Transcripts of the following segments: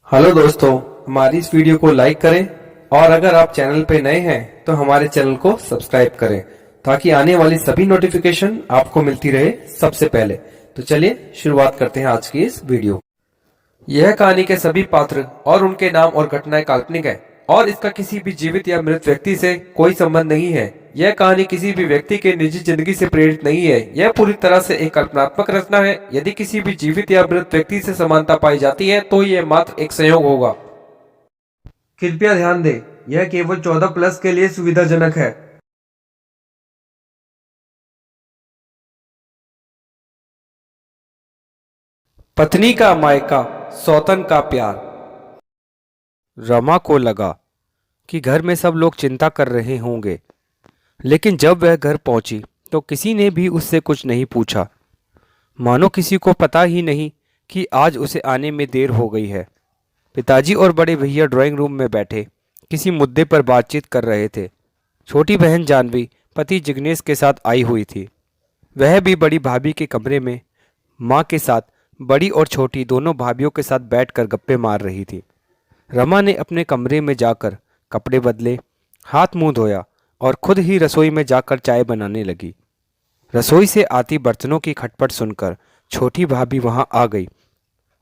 Hello दोस्तों, हमारी इस वीडियो को लाइक करें और अगर आप चैनल पे नए हैं तो हमारे चैनल को सब्सक्राइब करें ताकि आने वाली सभी नोटिफिकेशन आपको मिलती रहे सबसे पहले। तो चलिए शुरुआत करते हैं आज की इस वीडियो। यह कहानी के सभी पात्र और उनके नाम और घटनाएं काल्पनिक है और इसका किसी भी जीवित या मृत व्यक्ति से कोई संबंध नहीं है। यह कहानी किसी भी व्यक्ति के निजी जिंदगी से प्रेरित नहीं है। यह पूरी तरह से एक कल्पनात्मक रचना है। यदि किसी भी जीवित या मृत व्यक्ति से समानता पाई जाती है तो यह मात्र एक संयोग होगा। कृपया ध्यान दें, यह केवल 14+ के लिए सुविधाजनक है। पत्नी का मायका, सौतन का प्यार। रमा को लगा कि घर में सब लोग चिंता कर रहे होंगे, लेकिन जब वह घर पहुंची तो किसी ने भी उससे कुछ नहीं पूछा। मानो किसी को पता ही नहीं कि आज उसे आने में देर हो गई है। पिताजी और बड़े भैया ड्राइंग रूम में बैठे किसी मुद्दे पर बातचीत कर रहे थे। छोटी बहन जानवी पति जिग्नेश के साथ आई हुई थी। वह भी बड़ी भाभी के कमरे में माँ के साथ बड़ी और छोटी दोनों भाभियों के साथ बैठकर गप्पे मार रही थी। रमा ने अपने कमरे में जाकर कपड़े बदले, हाथ मुंह धोया और खुद ही रसोई में जाकर चाय बनाने लगी। रसोई से आती बर्तनों की खटपट सुनकर छोटी भाभी वहां आ गई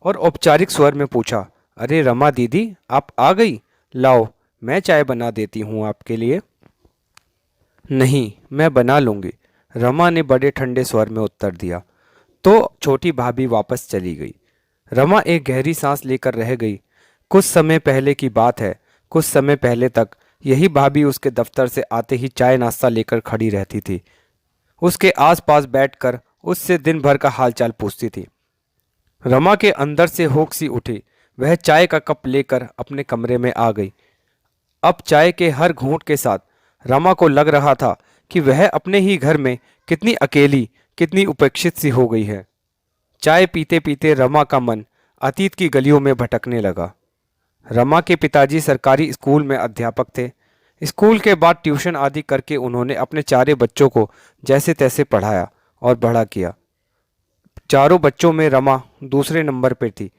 और औपचारिक स्वर में पूछा, अरे रमा दीदी, आप आ गई? लाओ, मैं चाय बना देती हूँ आपके लिए। नहीं, मैं बना लूँगी, रमा ने बड़े ठंडे स्वर में उत्तर दिया। तो छोटी भाभी वापस चली गई। रमा एक गहरी सांस लेकर रह गई। कुछ समय पहले की बात है। कुछ समय पहले तक यही भाभी उसके दफ्तर से आते ही चाय नाश्ता लेकर खड़ी रहती थी। उसके आसपास बैठकर उससे दिन भर का हालचाल पूछती थी। रमा के अंदर से होक सी उठी। वह चाय का कप लेकर अपने कमरे में आ गई। अब चाय के हर घूंट के साथ रमा को लग रहा था कि वह अपने ही घर में कितनी अकेली, कितनी उपेक्षित सी हो गई है। चाय पीते पीते रमा का मन अतीत की गलियों में भटकने लगा। रमा के पिताजी सरकारी स्कूल में अध्यापक थे। स्कूल के बाद ट्यूशन आदि करके उन्होंने अपने चारे बच्चों को जैसे तैसे पढ़ाया और बड़ा किया। चारों बच्चों में रमा दूसरे नंबर पर थी।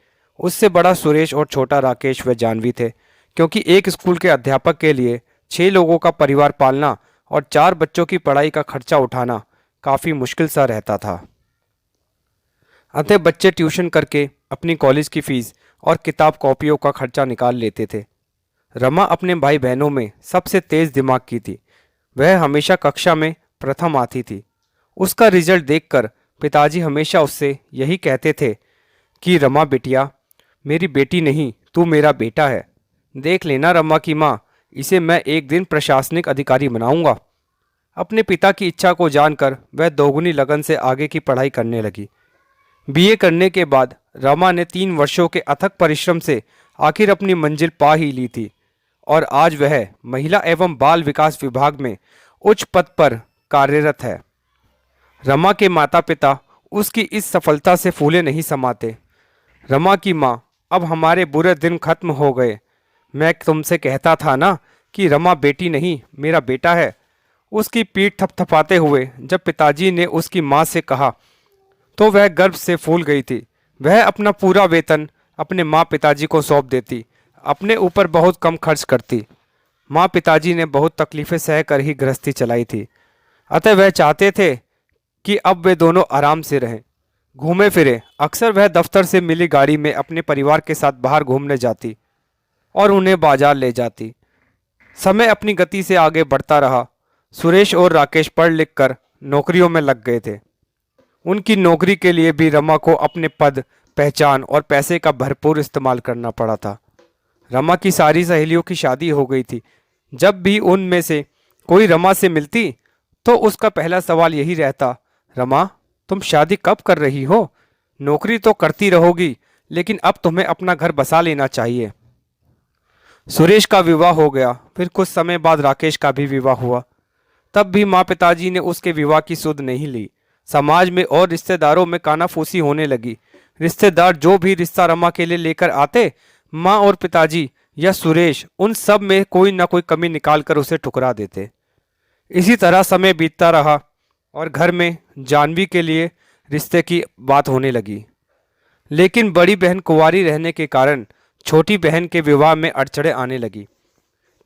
उससे बड़ा सुरेश और छोटा राकेश व जानवी थे, क्योंकि एक स्कूल के अध्यापक के लिए 6 लोगों का परिवार पालना और 4 बच्चों की पढ़ाई का खर्चा उठाना काफ़ी मुश्किल सा रहता था। अतः बच्चे ट्यूशन करके अपनी कॉलेज की फीस और किताब कॉपियों का खर्चा निकाल लेते थे। रमा अपने भाई बहनों में सबसे तेज दिमाग की थी। वह हमेशा कक्षा में प्रथम आती थी। उसका रिजल्ट देखकर पिताजी हमेशा उससे यही कहते थे कि रमा बिटिया, मेरी बेटी नहीं, तू मेरा बेटा है। देख लेना रमा की माँ, इसे मैं एक दिन प्रशासनिक अधिकारी बनाऊंगा। अपने पिता की इच्छा को जानकर वह दोगुनी लगन से आगे की पढ़ाई करने लगी। बीए करने के बाद रमा ने 3 वर्षों के अथक परिश्रम से आखिर अपनी मंजिल पा ही ली थी और आज वह महिला एवं बाल विकास विभाग में उच्च पद पर कार्यरत है। रमा के माता पिता उसकी इस सफलता से फूले नहीं समाते। रमा की माँ, अब हमारे बुरे दिन खत्म हो गए। मैं तुमसे कहता था ना कि रमा बेटी नहीं, मेरा बेटा है। उसकी पीठ थपथपाते हुए जब पिताजी ने उसकी माँ से कहा तो वह गर्व से फूल गई थी। वह अपना पूरा वेतन अपने माँ पिताजी को सौंप देती, अपने ऊपर बहुत कम खर्च करती। माँ पिताजी ने बहुत तकलीफें सह कर ही गृहस्थी चलाई थी, अतः वह चाहते थे कि अब वे दोनों आराम से रहें, घूमे फिरे। अक्सर वह दफ्तर से मिली गाड़ी में अपने परिवार के साथ बाहर घूमने जाती और उन्हें बाजार ले जाती। समय अपनी गति से आगे बढ़ता रहा। सुरेश और राकेश पढ़ लिख कर नौकरियों में लग गए थे। उनकी नौकरी के लिए भी रमा को अपने पद, पहचान और पैसे का भरपूर इस्तेमाल करना पड़ा था। रमा की सारी सहेलियों की शादी हो गई थी। जब भी उनमें से कोई रमा से मिलती तो उसका पहला सवाल यही रहता, रमा, तुम शादी कब कर रही हो? नौकरी तो करती रहोगी, लेकिन अब तुम्हें अपना घर बसा लेना चाहिए। सुरेश का विवाह हो गया। फिर कुछ समय बाद राकेश का भी विवाह हुआ। तब भी माँ पिताजी ने उसके विवाह की सुध नहीं ली। समाज में और रिश्तेदारों में कानाफूसी होने लगी। रिश्तेदार जो भी रिश्ता रमा के लिए लेकर आते, माँ और पिताजी या सुरेश उन सब में कोई ना कोई कमी निकालकर उसे ठुकरा देते। इसी तरह समय बीतता रहा और घर में जानवी के लिए रिश्ते की बात होने लगी। लेकिन बड़ी बहन कुंवारी रहने के कारण छोटी बहन के विवाह में अड़चड़ें आने लगी।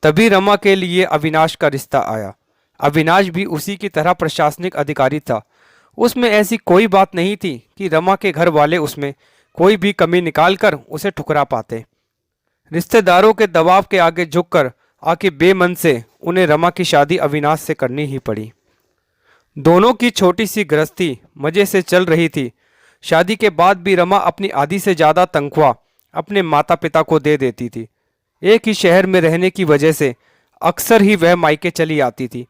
तभी रमा के लिए अविनाश का रिश्ता आया। अविनाश भी उसी की तरह प्रशासनिक अधिकारी था। उसमें ऐसी कोई बात नहीं थी कि रमा के घर वाले उसमें कोई भी कमी निकालकर उसे ठुकरा पाते। रिश्तेदारों के दबाव के आगे झुककर आखिर बेमन से उन्हें रमा की शादी अविनाश से करनी ही पड़ी। दोनों की छोटी सी गृहस्थी मजे से चल रही थी। शादी के बाद भी रमा अपनी आधी से ज़्यादा तनख्वाह अपने माता पिता को दे देती थी। एक ही शहर में रहने की वजह से अक्सर ही वह मायके चली आती थी।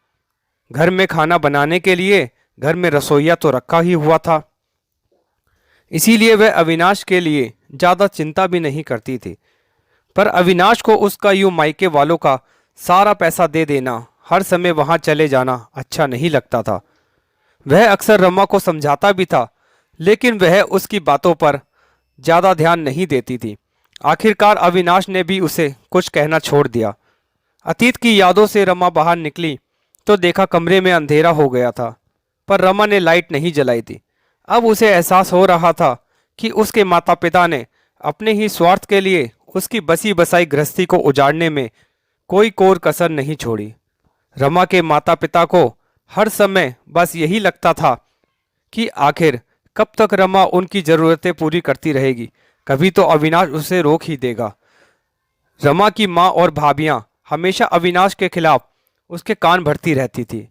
घर में खाना बनाने के लिए घर में रसोइया तो रखा ही हुआ था, इसीलिए वह अविनाश के लिए ज़्यादा चिंता भी नहीं करती थी। पर अविनाश को उसका यूं मायके वालों का सारा पैसा दे देना, हर समय वहां चले जाना अच्छा नहीं लगता था। वह अक्सर रमा को समझाता भी था, लेकिन वह उसकी बातों पर ज़्यादा ध्यान नहीं देती थी। आखिरकार अविनाश ने भी उसे कुछ कहना छोड़ दिया। अतीत की यादों से रमा बाहर निकली तो देखा कमरे में अंधेरा हो गया था, पर रमा ने लाइट नहीं जलाई थी। अब उसे एहसास हो रहा था कि उसके माता पिता ने अपने ही स्वार्थ के लिए उसकी बसी बसाई गृहस्थी को उजाड़ने में कोई कोर कसर नहीं छोड़ी। रमा के माता पिता को हर समय बस यही लगता था कि आखिर कब तक रमा उनकी ज़रूरतें पूरी करती रहेगी, कभी तो अविनाश उसे रोक ही देगा। रमा की माँ और भाभियाँ हमेशा अविनाश के खिलाफ उसके कान भरती रहती थी।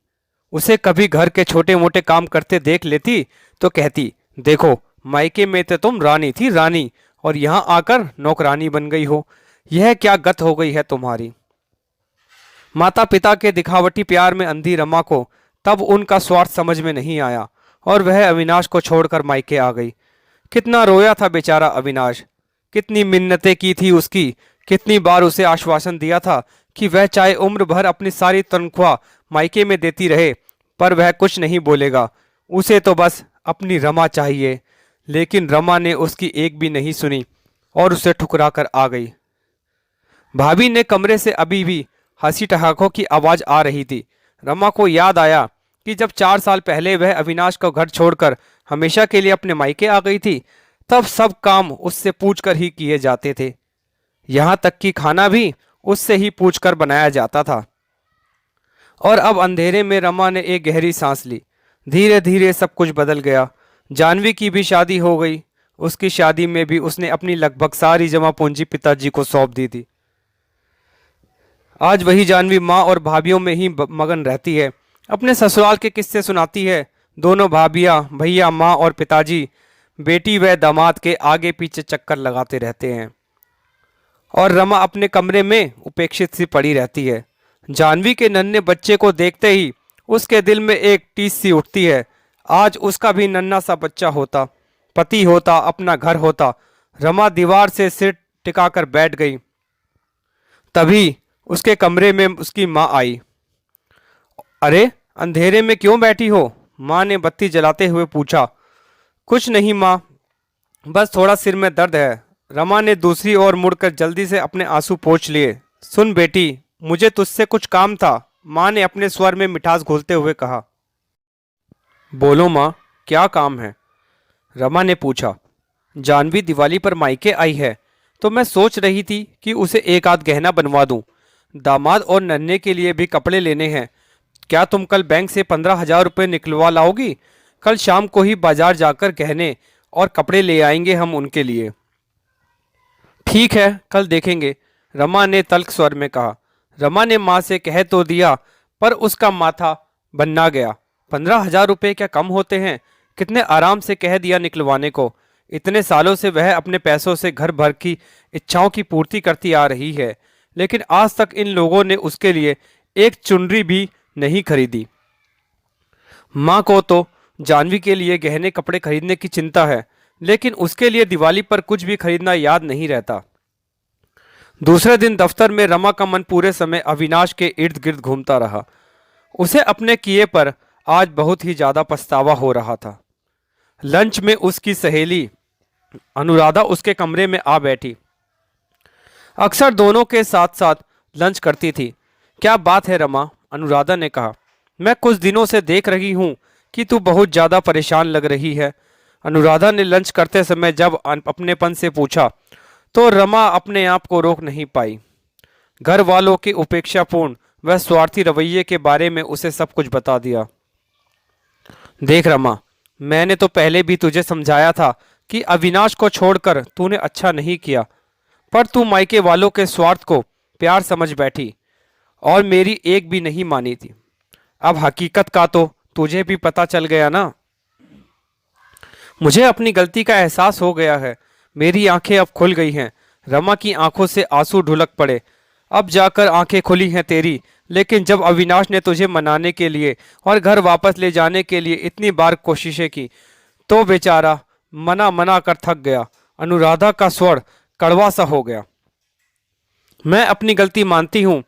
उसे कभी घर के छोटे मोटे काम करते देख लेती तो कहती, देखो मायके में तो तुम रानी थी रानी, और यहाँ आकर नौकरानी बन गई हो, यह क्या गत हो गई है तुम्हारी। माता पिता के दिखावटी प्यार में अंधी रमा को तब उनका स्वार्थ समझ में नहीं आया और वह अविनाश को छोड़कर मायके आ गई। कितना रोया था बेचारा अविनाश, कितनी मिन्नतें की थी उसकी, कितनी बार उसे आश्वासन दिया था कि वह चाहे उम्र भर अपनी सारी तनख्वाह मायके में देती रहे, पर वह कुछ नहीं बोलेगा, उसे तो बस अपनी रमा चाहिए। लेकिन रमा ने उसकी एक भी नहीं सुनी और उसे ठुकरा कर आ गई। भाभी ने कमरे से अभी भी हंसी ठहाकों की आवाज़ आ रही थी। रमा को याद आया कि जब 4 साल पहले वह अविनाश को घर छोड़कर हमेशा के लिए अपने मायके आ गई थी, तब सब काम उससे पूछकर ही किए जाते थे। यहाँ तक कि खाना भी उससे ही पूछकर बनाया जाता था। और अब अंधेरे में रमा ने एक गहरी सांस ली। धीरे धीरे सब कुछ बदल गया। जानवी की भी शादी हो गई। उसकी शादी में भी उसने अपनी लगभग सारी जमा पूंजी पिताजी को सौंप दी थी। आज वही जानवी माँ और भाभीियों में ही मगन रहती है, अपने ससुराल के किस्से सुनाती है। दोनों भाभियाँ, भैया, माँ और पिताजी बेटी व दामाद के आगे पीछे चक्कर लगाते रहते हैं और रमा अपने कमरे में उपेक्षित सी पड़ी रहती है। जानवी के नन्हे बच्चे को देखते ही उसके दिल में एक टीस सी उठती है। आज उसका भी नन्हा सा बच्चा होता, पति होता, अपना घर होता। रमा दीवार से सिर टिकाकर बैठ गई। तभी उसके कमरे में उसकी माँ आई। अरे अंधेरे में क्यों बैठी हो? माँ ने बत्ती जलाते हुए पूछा। कुछ नहीं माँ, बस थोड़ा सिर में दर्द है। रमा ने दूसरी ओर मुड़कर जल्दी से अपने आंसू पोंछ लिए। सुन बेटी, मुझे तुझसे कुछ काम था, माँ ने अपने स्वर में मिठास घोलते हुए कहा। बोलो माँ, क्या काम है? रमा ने पूछा। जानवी दिवाली पर मायके आई है तो मैं सोच रही थी कि उसे एक आध गहना बनवा दूं। दामाद और नन्हे के लिए भी कपड़े लेने हैं। क्या तुम कल बैंक से 15,000 रुपये निकलवा लाओगी? कल शाम को ही बाजार जाकर गहने और कपड़े ले आएंगे हम उनके लिए। ठीक है, कल देखेंगे, रमा ने तल्ख स्वर में कहा। रमा ने माँ से कह तो दिया, पर उसका माथा बन्ना गया। 15,000 रुपये क्या कम होते हैं? कितने आराम से कह दिया निकलवाने को। इतने सालों से वह अपने पैसों से घर भर की इच्छाओं की पूर्ति करती आ रही है, लेकिन आज तक इन लोगों ने उसके लिए एक चुनरी भी नहीं खरीदी। माँ को तो जानवी के लिए गहने कपड़े खरीदने की चिंता है, लेकिन उसके लिए दिवाली पर कुछ भी खरीदना याद नहीं रहता। दूसरे दिन दफ्तर में रमा का मन पूरे समय अविनाश के इर्द गिर्द घूमता रहा। उसे अपने किए पर आज बहुत ही ज्यादा पछतावा हो रहा था। लंच में उसकी सहेली अनुराधा उसके कमरे में आ बैठी। अक्सर दोनों के साथ साथ लंच करती थी। क्या बात है रमा? अनुराधा ने कहा। मैं कुछ दिनों से देख रही हूँ कि तू बहुत ज़्यादा परेशान लग रही है। अनुराधा ने लंच करते समय जब अपनेपन से पूछा तो रमा अपने आप को रोक नहीं पाई। घर वालों के उपेक्षापूर्ण व स्वार्थी रवैये के बारे में उसे सब कुछ बता दिया। देख रमा, मैंने तो पहले भी तुझे समझाया था कि अविनाश को छोड़कर तूने अच्छा नहीं किया, पर तू मायके वालों के स्वार्थ को प्यार समझ बैठी और मेरी एक भी नहीं मानी थी। अब हकीकत का तो तुझे भी पता चल गया ना। मुझे अपनी गलती का एहसास हो गया है। मेरी आंखें अब खुल गई हैं। रमा की आंखों से आंसू ढुलक पड़े। अब जाकर आंखें खुली हैं तेरी। लेकिन जब अविनाश ने तुझे मनाने के लिए और घर वापस ले जाने के लिए इतनी बार कोशिशें की, तो बेचारा मना मना कर थक गया। अनुराधा का स्वर कड़वा सा हो गया। मैं अपनी गलती मानती हूँ।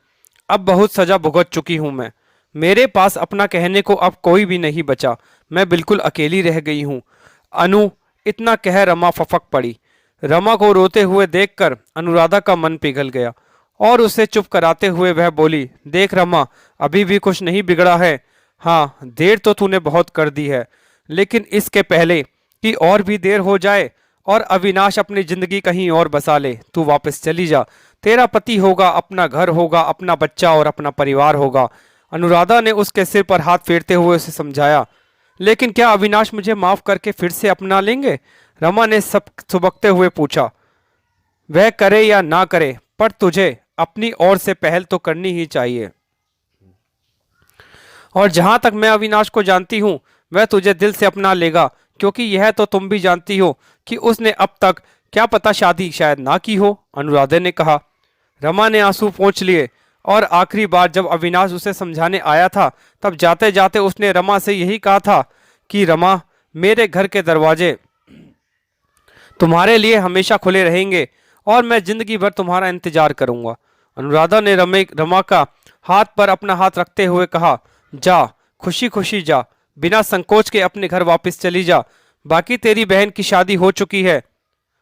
अब बहुत सजा भुगत चुकी हूँ मैं। मेरे पास अपना कहने को अब कोई भी नहीं बचा। मैं बिल्कुल अकेली रह गई हूँ। अनु, इतना कह रमा फफक पड़ी। रमा को रोते हुए देखकर अनुराधा का मन पिघल गया और उसे चुप कराते हुए वह बोली, देख रमा, अभी भी कुछ नहीं बिगड़ा है। हाँ, देर तो तूने बहुत कर दी है, लेकिन इसके पहले कि और भी देर हो जाए और अविनाश अपनी जिंदगी कहीं और बसा ले, तू वापस चली जा। तेरा पति होगा, अपना घर होगा, अपना बच्चा और अपना परिवार होगा। अनुराधा ने उसके सिर पर हाथ फेरते हुए उसे समझाया। लेकिन क्या अविनाश मुझे माफ करके फिर से अपना लेंगे? रमा ने सब सुबकते हुए पूछा। वह करे या ना करे, पर तुझे अपनी ओर से पहल तो करनी ही चाहिए। और जहां तक मैं अविनाश को जानती हूं, वह तुझे दिल से अपना लेगा, क्योंकि यह तो तुम भी जानती हो कि उसने अब तक क्या पता शादी शायद ना की हो, अनुराधा ने कहा। रमा ने आंसू पोंछ लिए और आखिरी बार जब अविनाश उसे समझाने आया था, तब जाते जाते उसने रमा से यही कहा था कि रमा, मेरे घर के दरवाजे तुम्हारे लिए हमेशा खुले रहेंगे और मैं जिंदगी भर तुम्हारा इंतजार करूंगा। अनुराधा ने रमा का हाथ पर अपना हाथ रखते हुए कहा, जा, खुशी खुशी जा, बिना संकोच के अपने घर वापस चली जा। बाकी तेरी बहन की शादी हो चुकी है,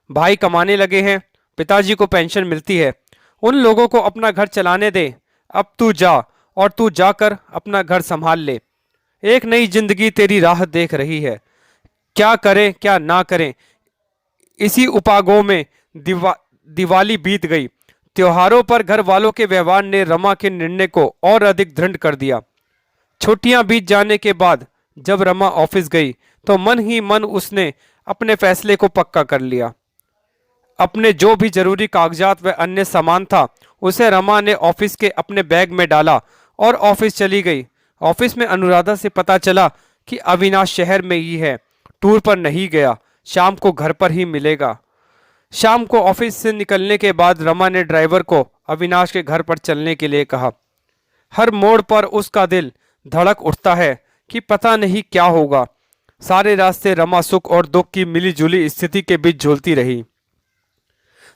भाई कमाने लगे हैं, पिताजी को पेंशन मिलती है, उन लोगों को अपना घर चलाने दे। अब तू जा और तू जाकर अपना घर संभाल ले। एक नई जिंदगी तेरी राह देख रही है। क्या करें क्या ना करें, इसी उपागों में दिवाली बीत गई। त्योहारों पर घर वालों के व्यवहार ने रमा के निर्णय को और अधिक दृढ़ कर दिया। छुट्टियां बीत जाने के बाद जब रमा ऑफिस गई, तो मन ही मन उसने अपने फैसले को पक्का कर लिया। अपने जो भी जरूरी कागजात व अन्य सामान था, उसे रमा ने ऑफिस के अपने बैग में डाला और ऑफिस चली गई। ऑफिस में अनुराधा से पता चला कि अविनाश शहर में ही है, टूर पर नहीं गया, शाम को घर पर ही मिलेगा। शाम को ऑफिस से निकलने के बाद रमा ने ड्राइवर को अविनाश के घर पर चलने के लिए कहा। हर मोड़ पर उसका दिल धड़क उठता है कि पता नहीं क्या होगा। सारे रास्ते रमा सुख और दुख की मिलीजुली स्थिति के बीच झूलती रही।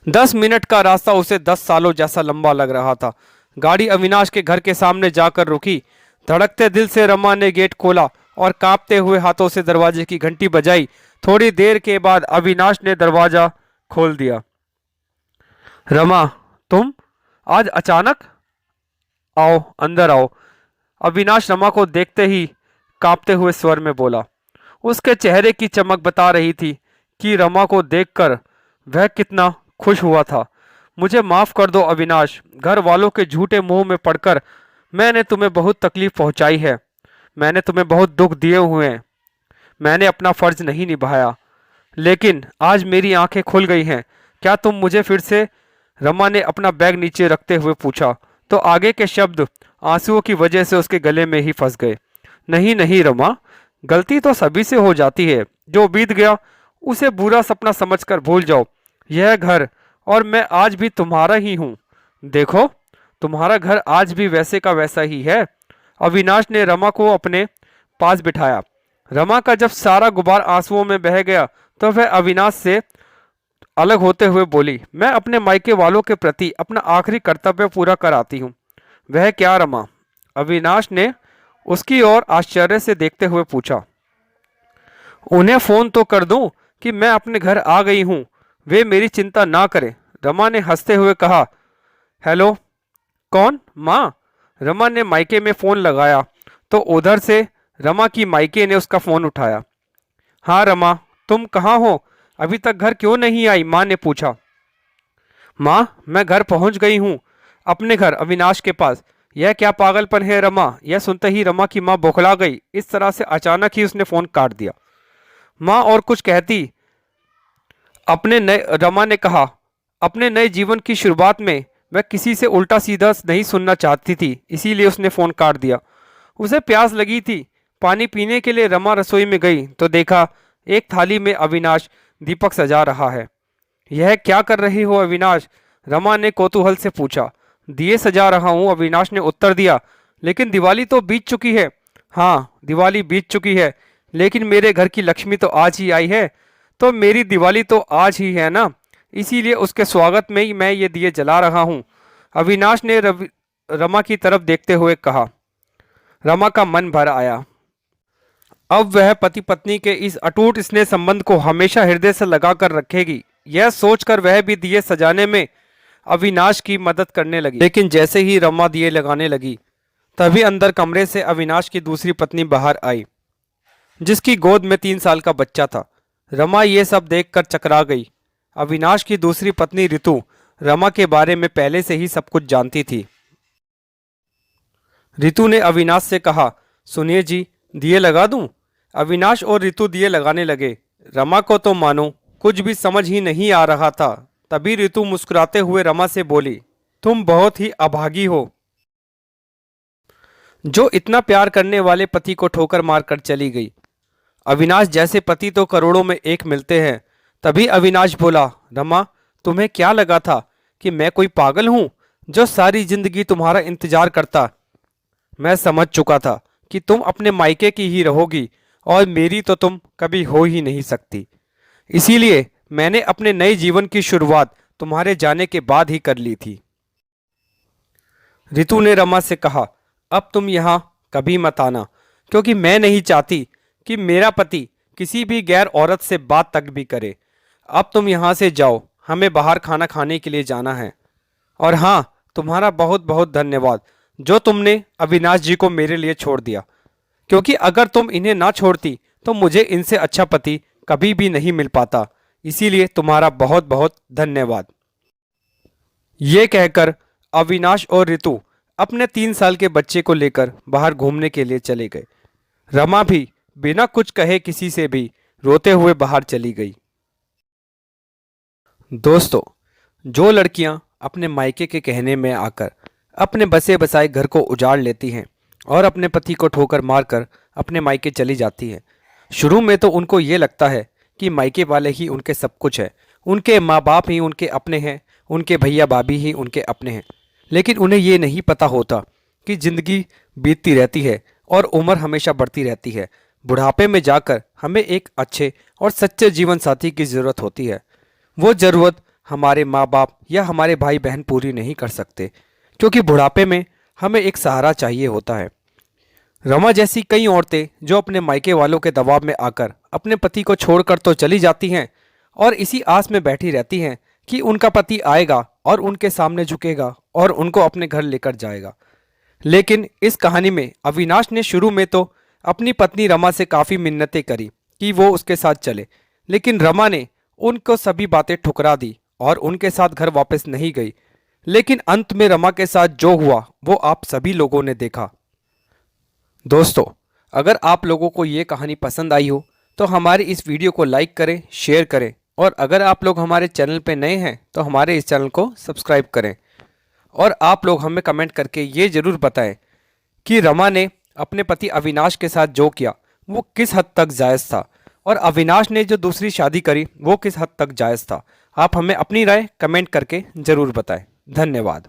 10 मिनट का रास्ता उसे 10 सालों जैसा लंबा लग रहा था। गाड़ी अविनाश के घर के सामने जाकर रुकी। धड़कते दिल से रमा ने गेट खोला और कांपते हुए हाथों से दरवाजे की घंटी बजाई। थोड़ी देर के बाद अविनाश ने दरवाजा खोल दिया। रमा, तुम आज अचानक? आओ, अंदर आओ, अविनाश रमा को देखते ही कांपते हुए स्वर में बोला। उसके चेहरे की चमक बता रही थी कि रमा को देखकर वह कितना खुश हुआ था। मुझे माफ कर दो अविनाश, घर वालों के झूठे मुंह में पड़कर मैंने तुम्हें बहुत तकलीफ पहुंचाई है। मैंने तुम्हें बहुत दुख दिए हुए हैं। मैंने अपना फर्ज नहीं निभाया, लेकिन आज मेरी आंखें खुल गई हैं। क्या तुम मुझे फिर से? रमा ने अपना बैग नीचे रखते हुए पूछा, तो आगे के शब्द आंसुओं की वजह से उसके गले में ही फंस गए। नहीं नहीं रमा, गलती तो सभी से हो जाती है। जो बीत गया उसे बुरा सपना समझकर भूल जाओ। यह घर और मैं आज भी तुम्हारा ही हूँ। देखो, तुम्हारा घर आज भी वैसे का वैसा ही है। अविनाश ने रमा को अपने पास बिठाया। रमा का जब सारा गुबार आंसुओं में बह गया, तो वह अविनाश से अलग होते हुए बोली, मैं अपने मायके वालों के प्रति अपना आखिरी कर्तव्य पूरा कर आती हूँ। वह क्या रमा? अविनाश ने उसकी ओर आश्चर्य से देखते हुए पूछा। उन्हें फोन तो कर दूं कि मैं अपने घर आ गई हूं, वे मेरी चिंता ना करें। रमा ने हंसते हुए कहा। हेलो, कौन? माँ? रमा ने मायके में फोन लगाया तो उधर से रमा की मायके ने उसका फोन उठाया। हाँ रमा, तुम कहाँ हो? अभी तक घर क्यों नहीं आई? माँ ने पूछा। माँ, मैं घर पहुंच गई हूँ, अपने घर अविनाश के पास। यह क्या पागलपन है रमा। यह सुनते ही रमा की माँ बौखला गई। इस तरह से अचानक ही उसने फोन काट दिया। माँ और कुछ कहती अपने नए रमा ने कहा, अपने नए जीवन की शुरुआत में वह किसी से उल्टा सीधा नहीं सुनना चाहती थी, इसीलिए उसने फोन काट दिया। उसे प्यास लगी थी। पानी पीने के लिए रमा रसोई में गई तो देखा एक थाली में अविनाश दीपक सजा रहा है। यह क्या कर रही हो अविनाश? रमा ने कौतूहल से पूछा। दिए सजा रहा हूँ, अविनाश ने उत्तर दिया। लेकिन दिवाली तो बीत चुकी है। हाँ, दिवाली बीत चुकी है, लेकिन मेरे घर की लक्ष्मी तो आज ही आई है, तो मेरी दिवाली तो आज ही है ना, इसीलिए उसके स्वागत में ही मैं ये दिए जला रहा हूँ, अविनाश ने रमा की तरफ देखते हुए कहा। रमा का मन भर आया। अब वह पति पत्नी के इस अटूट स्नेह संबंध को हमेशा हृदय से लगाकर रखेगी। यह सोचकर वह भी दिए सजाने में अविनाश की मदद करने लगी। लेकिन जैसे ही रमा दिए लगाने लगी, तभी अंदर कमरे से अविनाश की दूसरी पत्नी बाहर आई, जिसकी गोद में 3 साल का बच्चा था। रमा ये सब देखकर चकरा गई। अविनाश की दूसरी पत्नी ऋतु रमा के बारे में पहले से ही सब कुछ जानती थी। ऋतु ने अविनाश से कहा, सुनिए जी, दिए लगा दूं? अविनाश और ऋतु दिए लगाने लगे। रमा को तो मानो कुछ भी समझ ही नहीं आ रहा था। तभी ऋतु मुस्कुराते हुए रमा से बोली, तुम बहुत ही अभागी हो, जो इतना प्यार करने वाले पति को ठोकर मारकर चली गई। अविनाश जैसे पति तो करोड़ों में एक मिलते हैं। तभी अविनाश बोला, रमा, तुम्हें क्या लगा था कि मैं कोई पागल हूं जो सारी जिंदगी तुम्हारा इंतजार करता? मैं समझ चुका था कि तुम अपने मायके की ही रहोगी और मेरी तो तुम कभी हो ही नहीं सकती। इसीलिए मैंने अपने नए जीवन की शुरुआत तुम्हारे जाने के बाद ही कर ली थी। ऋतु ने रमा से कहा, अब तुम यहाँ कभी मत आना, क्योंकि मैं नहीं चाहती कि मेरा पति किसी भी गैर औरत से बात तक भी करे। अब तुम यहाँ से जाओ, हमें बाहर खाना खाने के लिए जाना है। और हाँ, तुम्हारा बहुत बहुत धन्यवाद जो तुमने अविनाश जी को मेरे लिए छोड़ दिया, क्योंकि अगर तुम इन्हें ना छोड़ती तो मुझे इनसे अच्छा पति कभी भी नहीं मिल पाता। इसीलिए तुम्हारा बहुत बहुत धन्यवाद। ये कहकर अविनाश और ऋतु अपने 3 साल के बच्चे को लेकर बाहर घूमने के लिए चले गए। रमा भी बिना कुछ कहे किसी से भी रोते हुए बाहर चली गई। दोस्तों, जो लड़कियां अपने मायके के कहने में आकर अपने बसे बसाए घर को उजाड़ लेती हैं और अपने पति को ठोकर मारकर अपने मायके चली जाती हैं, शुरू में तो उनको ये लगता है कि मायके वाले ही उनके सब कुछ है, उनके माँ बाप ही उनके अपने हैं, उनके भैया भाभी ही उनके अपने हैं। लेकिन उन्हें ये नहीं पता होता कि जिंदगी बीतती रहती है और उम्र हमेशा बढ़ती रहती है। बुढ़ापे में जाकर हमें एक अच्छे और सच्चे जीवन साथी की ज़रूरत होती है। वो ज़रूरत हमारे माँ बाप या हमारे भाई बहन पूरी नहीं कर सकते, क्योंकि बुढ़ापे में हमें एक सहारा चाहिए होता है। रमा जैसी कई औरतें जो अपने मायके वालों के दबाव में आकर अपने पति को छोड़कर तो चली जाती हैं और इसी आस में बैठी रहती हैं कि उनका पति आएगा और उनके सामने झुकेगा और उनको अपने घर लेकर जाएगा। लेकिन इस कहानी में अविनाश ने शुरू में तो अपनी पत्नी रमा से काफ़ी मिन्नतें करी कि वो उसके साथ चले, लेकिन रमा ने उनको सभी बातें ठुकरा दी और उनके साथ घर वापस नहीं गई। लेकिन अंत में रमा के साथ जो हुआ वो आप सभी लोगों ने देखा। दोस्तों, अगर आप लोगों को ये कहानी पसंद आई हो तो हमारी इस वीडियो को लाइक करें, शेयर करें, और अगर आप लोग हमारे चैनल पे नए हैं तो हमारे इस चैनल को सब्सक्राइब करें। और आप लोग हमें कमेंट करके ये ज़रूर बताएं कि रमा ने अपने पति अविनाश के साथ जो किया वो किस हद तक जायज़ था, और अविनाश ने जो दूसरी शादी करी वो किस हद तक जायज़ था। आप हमें अपनी राय कमेंट करके ज़रूर बताएं। धन्यवाद।